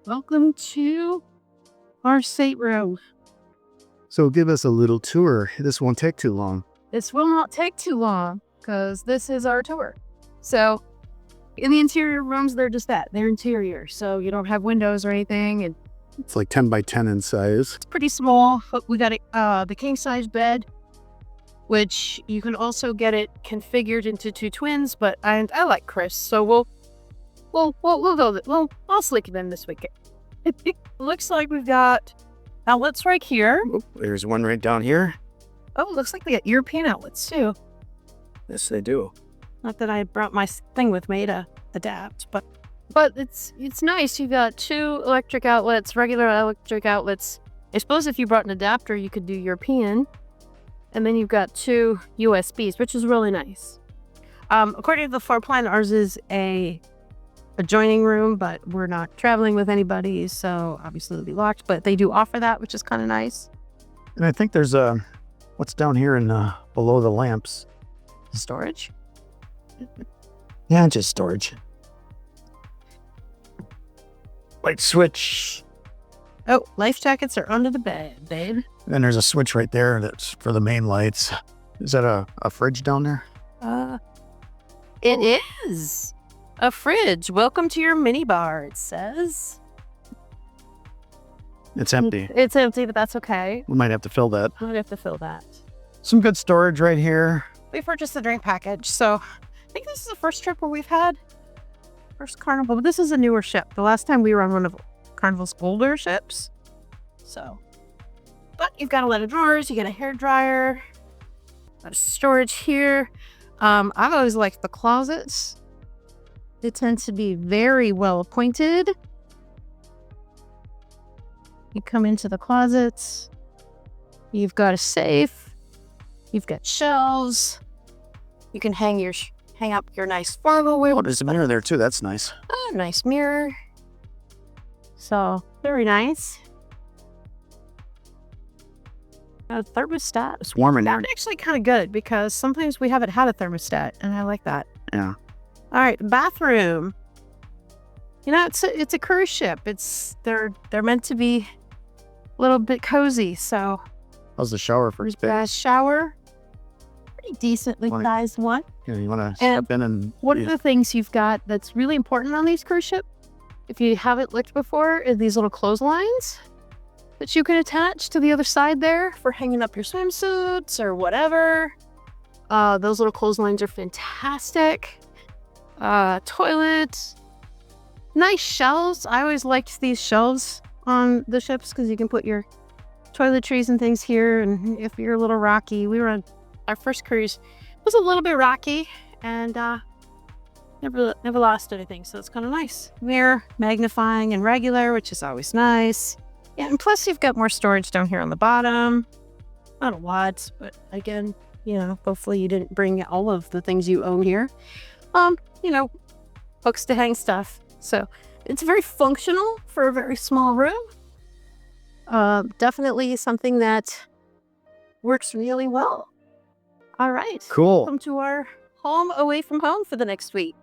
Welcome to our stateroom. So give us a little tour. This won't take too long. This will not take too long because this is our tour. So in the interior rooms, they're just that. They're interior. So you don't have windows or anything. And It's like 10 by 10 in size. it's pretty small. But we got the king size bed, which you can also get it configured into 2 twins. But I like Chris, so we'll go. I'll sleep them this weekend. It looks like we've got outlets right here. Oh, there's one right down here. Oh, it looks like they got European outlets too. Yes, they do. Not that I brought my thing with me to adapt, but it's nice. You got 2 electric outlets, regular electric outlets. I suppose if you brought an adapter, you could do European. And then you've got 2 USBs, which is really nice. According to the floor plan, ours is a adjoining room, but we're not traveling with anybody, so obviously it'll be locked. But they do offer that, which is kind of nice. And I think there's what's down here in below the lamps. Storage. Yeah, just storage. Light switch. Oh, life jackets are under the bed, babe. Then there's a switch right there that's for the main lights. Is that a fridge down there? It is a fridge. Welcome to your mini bar, it says. It's empty. It's empty, but that's okay. We might have to fill that. I might have to fill that. Some good storage right here. We purchased the drink package, so I think this is the first trip where we've had first Carnival, but this is a newer ship. The last time we were on one of Carnival's older ships. So, but you've got a lot of drawers, you got a hair dryer, a lot of storage here. I've always liked the closets. They tend to be very well appointed. You come into the closets, you've got a safe, you've got shelves, you can hang up your nice farmware. Oh, there's a mirror there too. That's nice. Oh, nice mirror. So, very nice. A thermostat. It's warm in there. That's actually kind of good because sometimes we haven't had a thermostat, and I like that. Yeah. All right, bathroom. You know, it's a cruise ship. They're meant to be a little bit cozy. So How's the shower for there's space? bath shower. Pretty decently sized one. Yeah, you want to step in and... One of the things you've got that's really important on these cruise ships, if you haven't looked before, is these little clotheslines that you can attach to the other side there for hanging up your swimsuits or whatever. Those little clotheslines are fantastic. Toilet. Nice shelves. I always liked these shelves on the ships because you can put your toiletries and things here. And if you're a little rocky, we were on our first cruise. It was a little bit rocky and never lost anything. So it's kind of nice. Mirror, magnifying and regular, which is always nice. Yeah, and plus you've got more storage down here on the bottom. Not a lot, but again, you know, hopefully you didn't bring all of the things you own here. You know, hooks to hang stuff. So it's very functional for a very small room. Definitely something that works really well. All right. Cool. Welcome to our home away from home for the next week.